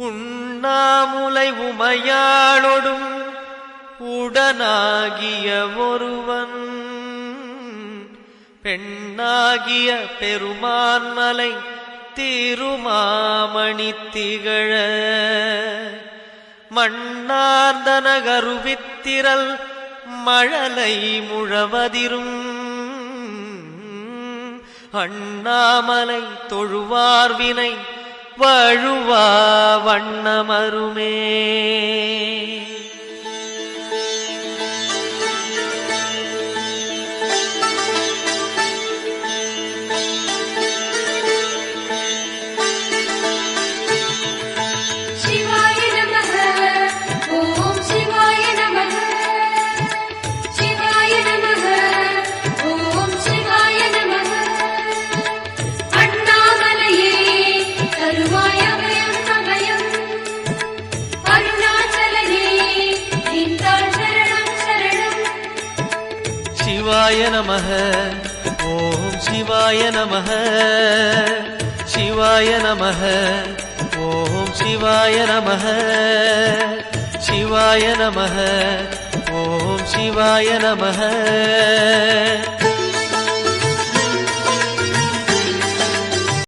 உண்ணாமுலை உமையாளொடும் உடனாகிய ஒருவன் பெண்ணாகிய பெருமான்மலை திருமாமணி திகழ மண்ணார்ந்த நகருவித்திரல் மழலை முழவதிரும் அண்ணாமலை தொழுவார்வினை வழுவா வண்ணமருமே. சிவாய நமः ஓம் சிவாய நமः சிவாய நமः ஓம் சிவாய நமः சிவாய நமः ஓம் சிவாய நமः.